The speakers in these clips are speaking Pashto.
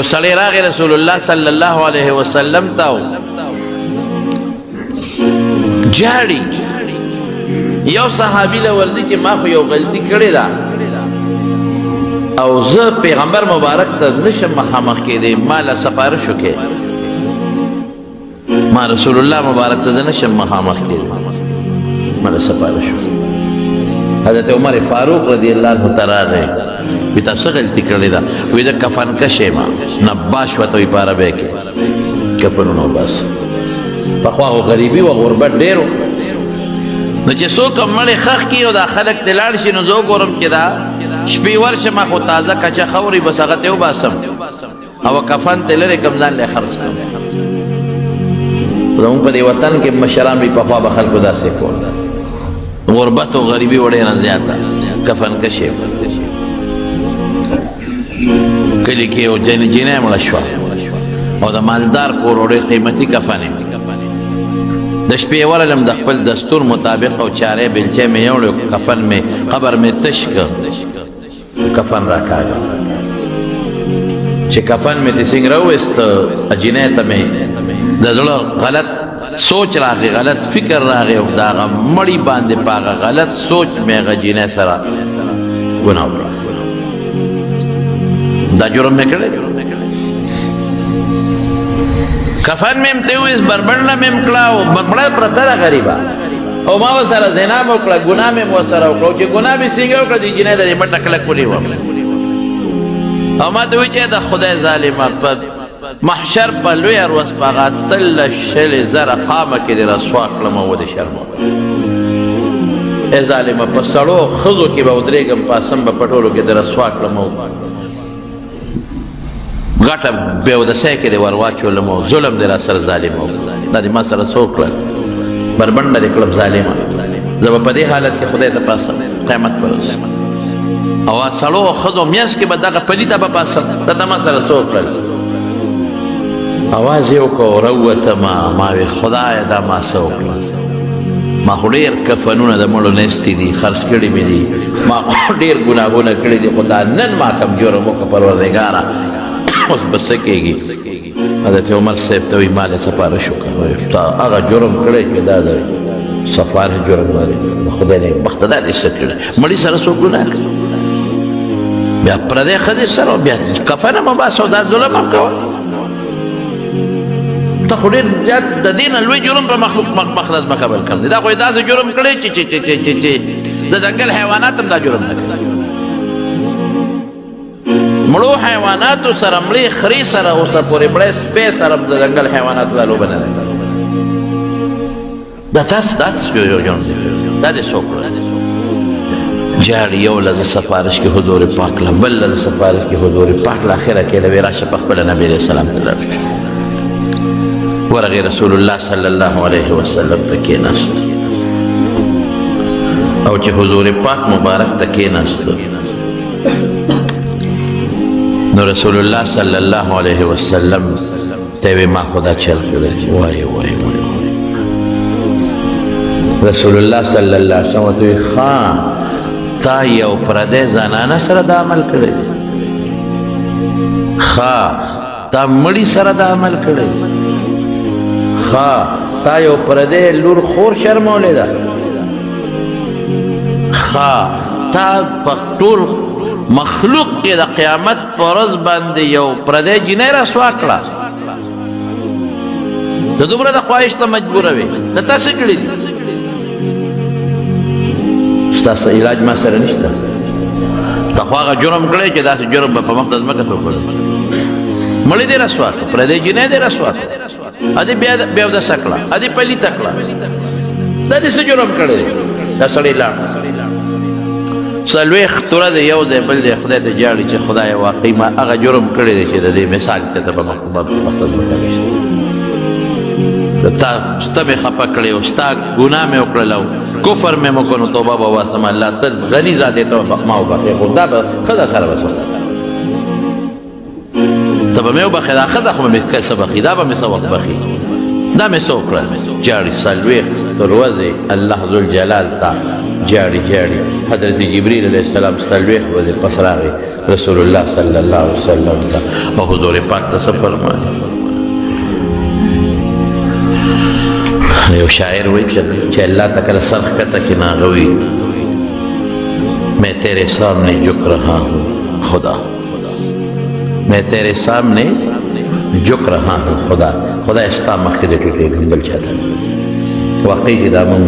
سړی راغی رسول الله صلی الله علیه وسلم ته جاړي یو صحابي له ورځي چې ما خو یو غلطي کړې ده او زه پیغمبر مبارک ته نشم مخامخ کېدی ما له سپارش وکړې ما رسول الله مبارک ته نشم مخامخ کېدی ما له سپارش وکړې حضرت عمر فاروق رضی الله عنه تراغه وی تاسو غلطی کړی دا وی دا کفن کشه ما نباش وته وی پاره به کې کفنونو بس په خوا غریبي او غربت ډیرو نو چې څوک مړی خخ کی او دا خلک دلاړ شي نو زه ګورم چې دا شپې ورشه ما خو تازه کچه خوري بس هغه ته وباسم او کفن ته لري کمزان له خرڅ کړم زموږ په دې وطن کې مشران به په خوا به خلکو داسې کول غربت او غریبي وړه زیاته کفن کشه کلی کې او جنې مړه شوه او د مالدار کور وړې قیمتي کفن د شپې ورلم د خپل دستور مطابق او چارې بلچې مې یوړو کفن مې قبر مې تشک کفن راکاږه چې کفن مې د څنګه راوست اجینه ته مې د زړه غلط سوچ راغی غلط فکر راغی او دا مړی باندې پاغه غلط سوچ مې غجینه سره ګناه وکړه دا جرم مې کړی کفن مې امتویز بربنډه مې مکړه او مړه پرته ده غریبه او ما ورسره زنا مې وکړه ګناه مې ورسره وکړه چې ګناه مې څنګه وکړه د جینۍ د مټه کله کولې وم او ما ته وایي چې د خدای ظالمه په محشر په لویه ورځ په هغه اتلس شلې زره قامه کې دې رسوا کړم او د شرم ای ظالمه په سړو ښځو کې به ودرېږم په اسم به په ټولو کې دې رسوا کړم او غټه بېودسۍ کې دې ور واچولم او ظلم دې را سره ظالم دا دې ما سره څه وکړل بربنډه دې کړم ظالمه زه به په دې حالت کې خدای ته پاسم قیامت پر ورځ او سړو ښځو میاشت کې به دغه پلیته به پاسم دا ته ما سره څه وکړل اواز یې وکړو راووتمه ما وی خدایه دا ما څه وکړل ما خو ډېر کفنونه د مړو نیستي دي خرڅ کړي مې دي ما ډېر ګناهونه کړي دي خو دا نن ما کم جرم وکړه پروردګاره اوس به څه کېږي حضرت عمر صاحب ته وایي ما له سپارش وکړه تا هغه جرم کړی چې دا د سفارش جرم لري د خدای نیکبخته دا دې څه کړی مړي سره څوک ګناه کوي بیا پردی ښځې سره بیا کفن هم وباسه او دا ظلم هم کوه ته خو ډېر زیات د دې نه لوی جرم په مخلوق مخلص مه قبل کړم دا خو یې داسې جرم کړی چې د ځنګل حیوانات هم دا جرم نه کوي مړو حیواناتو سره مړې خرې سره اوسه پورې مړې سپی سره د ځنګل حیواناتو دا لوبه نه ده دا تاسو یو جرم دی دا دې څه وکړل جاړي یو له سفارش کې حضور پاک له بل له سفارش کې حضور پاک له اخره کې له راشه په خپل نبی علیه السلام ته ورغی رسول الله صلی الله علیه وسلم ته کېناست او چې حضور پاک مبارک ته کېناست نو رسول الله صلی الله علیه وسلم ته وی ما خدا چل کړی وای وای رسول الله صلی الله علیه وسلم ته خان تا یو پردې زنانه سره د عمل کړی تا مړی سره د عمل کړی تا یو پردې لور خور شرمولې ده تا په ټول مخلوق کې د قیامت په ورځ باندې یو پردی جینۍ رسوا کړه ته دومره د خواهش ته مجبوره وې ته تا څه کړي دي ستاسو علاج ما سره نشته ته خو هغه جرم کړی چې داسې جرم به په مخ د ځمکه ته وکړی مړی دې رسوا کړه پردی جینۍ دې رسوا کړه ادې بیا اودسه کړه ادې پلیته کړه دا دې څه جرم کړی دی دا سړی لاړ څلوېښت توره د یو ځای بل دی خدای ته جاړي چې خدایه واقعي ما هغه جرم کړی دی چې د دې مثال ته ته به مخ ته ځمکه نشته تا مې خفه کړی او ستا ګناه مې وکړل او کفر مې وکړ نو توبه به واسم الله ته غني ذاتې ته ما وبخې خو دا به ښځه سره به څه ته به مې وبخې دا ښځه خو به مې څه بخي دا به مې څه وخت بخي دا مې څه وکړل جاړي څلوېښت ورځې الله ذوالجلال ته جاړي جاړي حضرت جبريل علیہ السلام څلوېښت ورځې پس راغی رسول الله صلی الله علیه وسلم ته او حضور پاک ته څه فرمایي یو شاعر وایي چې الله ته کله سر ښکته کړي نو هغه وایي میں تیرے سامنے جھک رہا ہوں خدا میں تیرے سامنے جھک رہا ہوں خدا خدای ستا مخکې د ټیټېږم بل چاته واقعي چې دا مونږ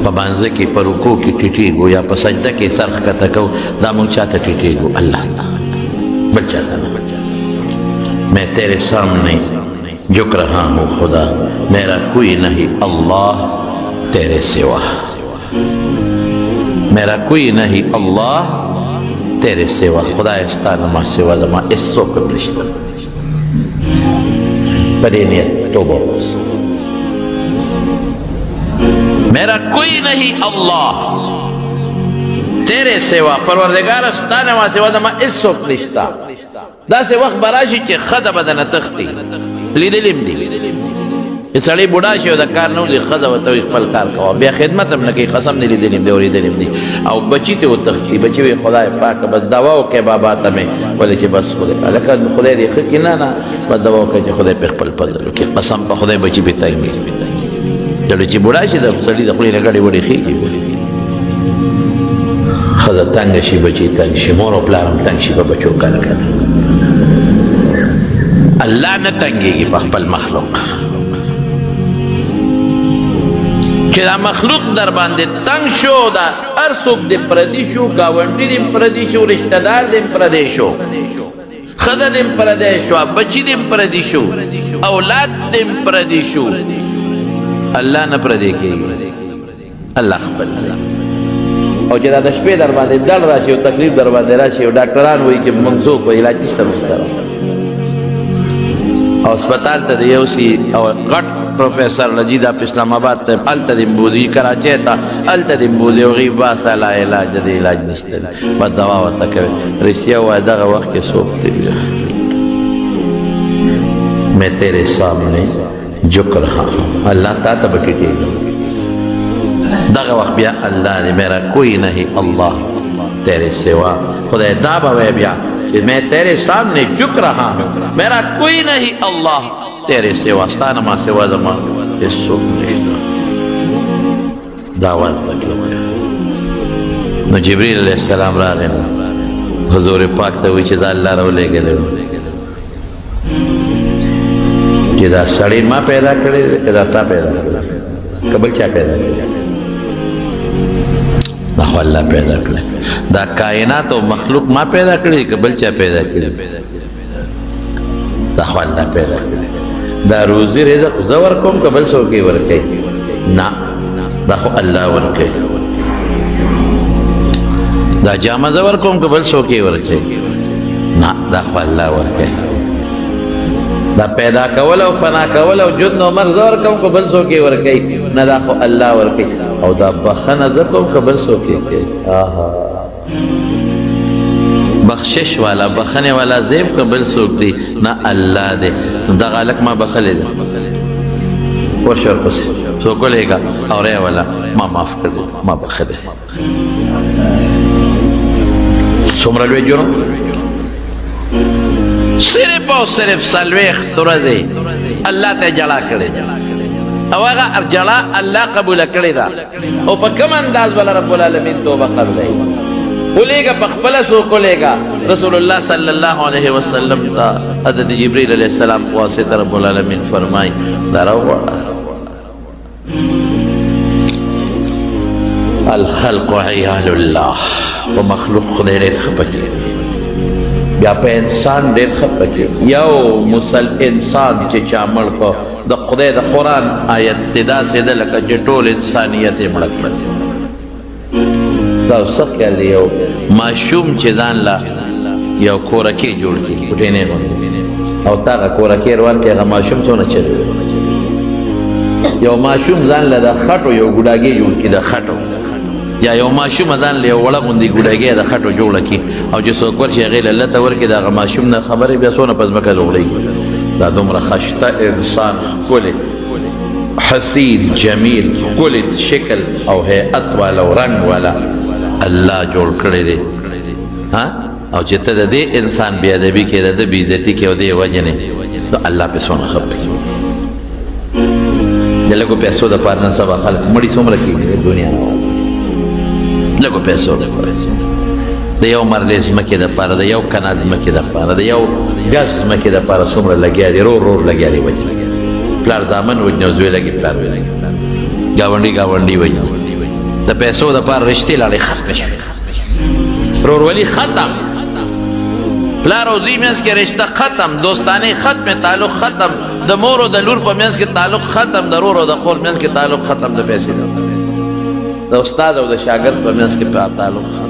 په مانځه کې په رکوع کې ټیټېږو یا په سجده کې سر ښکته کوو دا مونږ چاته ټیټېږو الله ته بل چاته نه میں تیرے سامنے جھک رہا ہوں خدا میرا کوئی نہیں اللہ تیرے سوا میرا کوئی نہیں اللہ تیرے سوا خدای ستا نه ما سوا زما هېڅوک نشته په دې نیت توبه میرا کوئی نہیں اللہ تیرے سوا پروردگار ستا نه ما سوا زما هېڅوک نشته داسې وخت به راشي چې ښځه به درنه تښتي لیدلي م دي چې سړی بوډا شي او د کار نه وځي ښځه ورته وایي خپل کار کوه بیا خدمت هم نه کوي قسم دې لیدلي م دي اورېدلي م دي او بچي ته وتښتي بچي وایي خدای پاکه بس دوا وکړې بابا ته مې ولې چې بس هلکه خدای دې ښه کړي نه نه بس دوا وکړه چې خدای پې خپل فضل وکړي قسم په خدای بچي پې تنګېږي چلو چې بوډا شي د سړي د خولې نه ګډې وډې خېږي ښځه تنګه شي بچي تنګ شي مور او پلار هم تنګ شي په بچو کار کوي الله نه تنګېږي په خپل مخلوق چې دا مخلوق در باندې تنګ شو دا هر څوک دې پردي شو ګاونډي دې پردي شو رشته دار دې پردی شو ښځه دې پردی شو بچي دې پردي شو اولاد دې پردي شو الله نه پردی کېږي الله خپل او چې دا د شپې در باندې دل راشي او تکلیف در باندې راشي او ډاکټران وایي چې موږ څوک به علاج نشته موږ سره او اسپتال ته د یو سي او غټ پروفیسر نجید په اسلام آباد ته هلته دې بوزي کراچۍ ته هلته دې بوزي هغوی باسته لا علاج د علاج نشته بس دوا ورته کوي رښتیا ووایه دغه وخت کې څوک دی میں تیرے سامنے جھک رہا ہوں اللہ تا ته به ټیټېږم دغه وخت بیا الله دې میرا کوئی نہیں اللہ تیرے سوا خدای دا به وایه بیا میں تیرے سامنے جھک رہا ہوں میرا کوئی نہیں اللہ تیرے سوا ستا نه ما سوا زما هېڅوک نشته دا اول پکې نو جبریل علیه السلام راغی نو حضور پاک ته وایي چې دا الله راولېږلی و چې دا سړی ما پیدا کړی دی که دا تا پیدا کړی که بل چا پیدا کړی دا خو الله پیدا کړی دا کائنات او مخلوق ما پیدا کړی که بل چا پیدا کړی دا خو الله پیدا کړی دا روزي رزق زه ورکوم که بل څوک یې ورکوي نه دا خو الله ورکوي دا جامه زه ورکوم که بل څوک یې ورکوي نه دا خو الله ورکوي دا پیدا کول او فنا کول او جن او مرګ زه ورکوم که بل څوک یې ورکوي نه دا خو الله ورکوي او دا بخښنه زه کوم که بل څوک یې کوي بخشش والا بخنه والا زیب که بل څوک دی نه الله دی دغه هلک ما بخلی دی ورشه ورپسې څوک ولېږه او ری والا ما معاف کړی ما بخلی څومره لوی جرم صرف او صرف څلوېښت ورځې الله ته جړا کړې او هغه جړا الله قبوله کړې ده او په کوم انداز والا رب العالمین توبه قبلوي ولېږه په خپله څوک ولېږه رسول الله صلی الله علیه وسلم ته حضرت جبریل علیه السلام په واسطه رب العالمین فرمایي دا راوړه الخلق عیال الله په مخلوق خدای ډېر ښه پکې بیا په انسان ډېر ښه پکې یو انسان چې چا مړ کړ د خدای د قرآن آیت دی داسې ده لکه چې ټول انسانیت یې مړه کړل دا څه خیال دی یو ماشوم چې ځان له یو کورکۍ جوړ کړي کوټینې باندې او تا هغه کورکۍ روان کړي هغه ماشوم څونه چلی یو ماشوم ځان له د خټو یو ګوډاګۍ جوړ کړي د خټو یا یو ماشوم ځان له یو وړه غوندې ګوډاګۍ د خټو جوړه کړي او چې څوک ورشي هغې له لته ورکړي د هغه ماشوم نه خبرې بیا څونه په ځمکه لوړوي دا دومره خشته انسان ښکلې حسین جمیل ښکلی شکل او هیئت والا او رنګ والا الله جوړ کړی دی او چې ته د دې انسان بې ادبي کې د ده بې عزتي کې او دې وجنې نو الله پې څونه خفه کېږي د لږو پیسو دپاره نن سبا خلک مړي څومره کېږي د دنیا لږو پیسو دپاره د یو مرلې ځمکې دپاره د یو کنال ځمکې دپاره د یو ګز ځمکې دپاره څومره لګیا دي رور رور لګیا دي وجنې پلار زامن وجنې او زوی لګي پلار وجنې ګاونډي ګاونډي وجنې د پیسو دپاره رشتې لاړې ختمې شوې رورولي ختم پلار او زوی منځ کې رشته ختم دوستانې ختم تعلق ختم د مور او د لور په منځ کې تعلق ختم د رور او د خور منځ کې تعلق ختم د پیسې د استاد او د شاګرد په منځ کې تعلق ختم